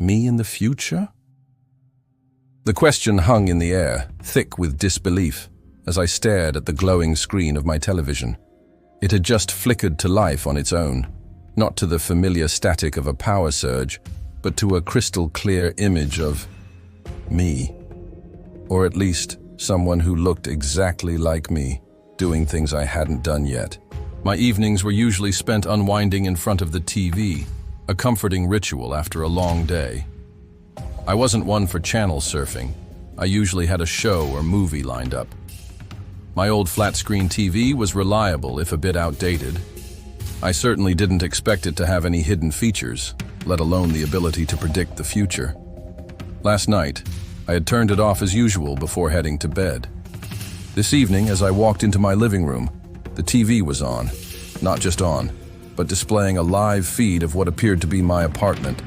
Me in the future? The question hung in the air, thick with disbelief, as I stared at the glowing screen of my television. It had just flickered to life on its own, not to the familiar static of a power surge, but to a crystal-clear image of me. Or at least, someone who looked exactly like me, doing things I hadn't done yet. My evenings were usually spent unwinding in front of the TV, a comforting ritual after a long day. I wasn't one for channel surfing. I usually had a show or movie lined up. My old flat-screen TV was reliable, if a bit outdated. I certainly didn't expect it to have any hidden features, let alone the ability to predict the future. Last night, I had turned it off as usual before heading to bed. This evening, as I walked into my living room, the TV was on. Not just on, but displaying a live feed of what appeared to be my apartment.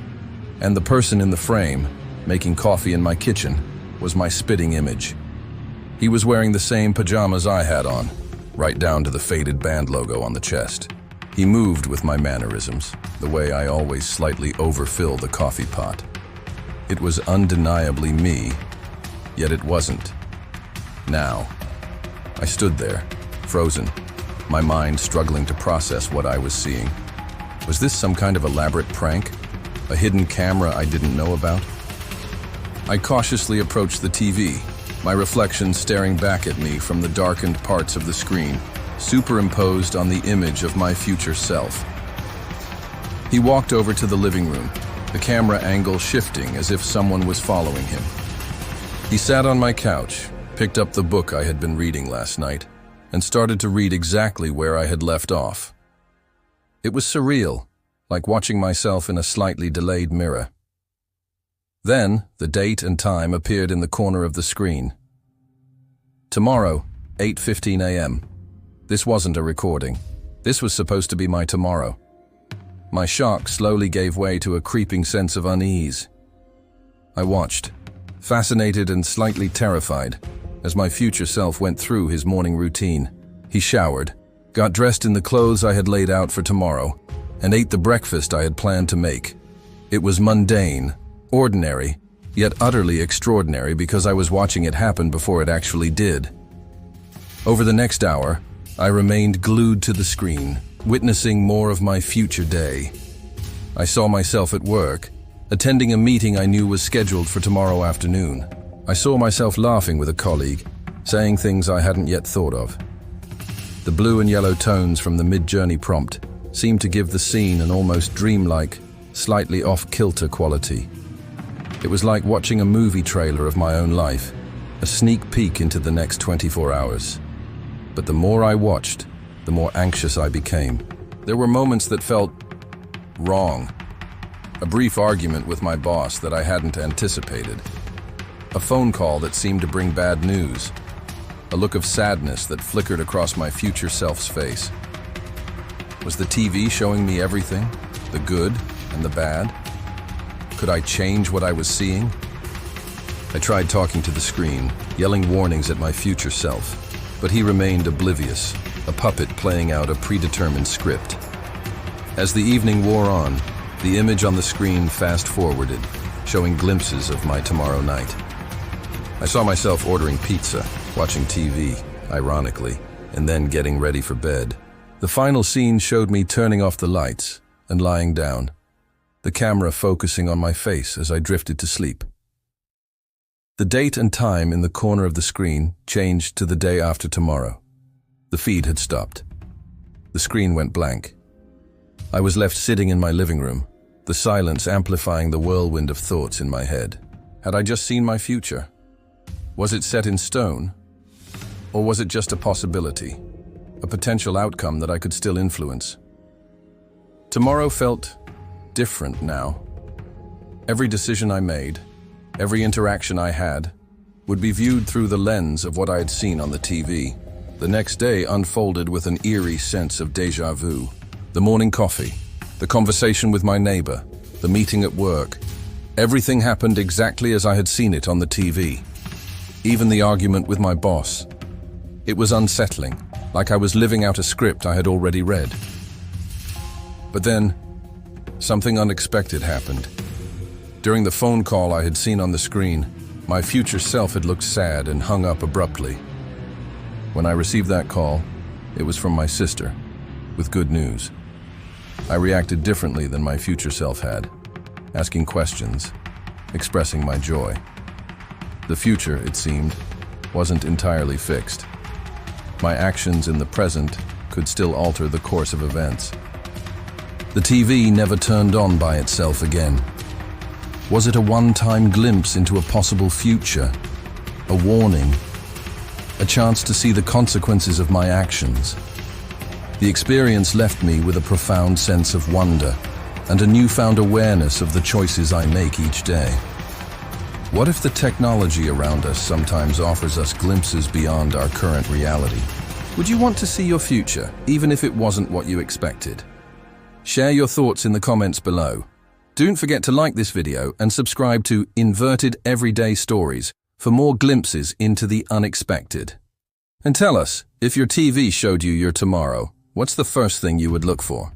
And the person in the frame, making coffee in my kitchen, was my spitting image. He was wearing the same pajamas I had on, right down to the faded band logo on the chest. He moved with my mannerisms, the way I always slightly overfill the coffee pot. It was undeniably me, yet it wasn't. Now, I stood there, frozen, my mind struggling to process what I was seeing. Was this some kind of elaborate prank? A hidden camera I didn't know about? I cautiously approached the TV, my reflection staring back at me from the darkened parts of the screen, superimposed on the image of my future self. He walked over to the living room, the camera angle shifting as if someone was following him. He sat on my couch, picked up the book I had been reading last night, and started to read exactly where I had left off. It was surreal, like watching myself in a slightly delayed mirror. Then, the date and time appeared in the corner of the screen. Tomorrow, 8:15 a.m. This wasn't a recording. This was supposed to be my tomorrow. My shock slowly gave way to a creeping sense of unease. I watched, fascinated and slightly terrified, as my future self went through his morning routine. He showered, got dressed in the clothes I had laid out for tomorrow, and ate the breakfast I had planned to make. It was mundane, ordinary, yet utterly extraordinary because I was watching it happen before it actually did. Over the next hour, I remained glued to the screen, witnessing more of my future day. I saw myself at work, attending a meeting I knew was scheduled for tomorrow afternoon. I saw myself laughing with a colleague, saying things I hadn't yet thought of. The blue and yellow tones from the mid-journey prompt seemed to give the scene an almost dreamlike, slightly off-kilter quality. It was like watching a movie trailer of my own life, a sneak peek into the next 24 hours. But the more I watched, the more anxious I became. There were moments that felt wrong. A brief argument with my boss that I hadn't anticipated. A phone call that seemed to bring bad news. A look of sadness that flickered across my future self's face. Was the TV showing me everything? The good and the bad? Could I change what I was seeing? I tried talking to the screen, yelling warnings at my future self, but he remained oblivious, a puppet playing out a predetermined script. As the evening wore on, the image on the screen fast-forwarded, showing glimpses of my tomorrow night. I saw myself ordering pizza, watching TV, ironically, and then getting ready for bed. The final scene showed me turning off the lights and lying down, the camera focusing on my face as I drifted to sleep. The date and time in the corner of the screen changed to the day after tomorrow. The feed had stopped. The screen went blank. I was left sitting in my living room, the silence amplifying the whirlwind of thoughts in my head. Had I just seen my future? Was it set in stone? Or was it just a possibility, a potential outcome that I could still influence? Tomorrow felt different now. Every decision I made, every interaction I had, would be viewed through the lens of what I had seen on the TV. The next day unfolded with an eerie sense of déjà vu. The morning coffee, the conversation with my neighbor, the meeting at work. Everything happened exactly as I had seen it on the TV. Even the argument with my boss. It was unsettling, like I was living out a script I had already read. But then, something unexpected happened. During the phone call I had seen on the screen, my future self had looked sad and hung up abruptly. When I received that call, it was from my sister, with good news. I reacted differently than my future self had, asking questions, expressing my joy. The future, it seemed, wasn't entirely fixed. My actions in the present could still alter the course of events. The TV never turned on by itself again. Was it a one-time glimpse into a possible future? A warning? A chance to see the consequences of my actions? The experience left me with a profound sense of wonder and a newfound awareness of the choices I make each day. What if the technology around us sometimes offers us glimpses beyond our current reality? Would you want to see your future, even if it wasn't what you expected? Share your thoughts in the comments below. Don't forget to like this video and subscribe to Inverted Everyday Stories for more glimpses into the unexpected. And tell us, if your TV showed you your tomorrow, what's the first thing you would look for?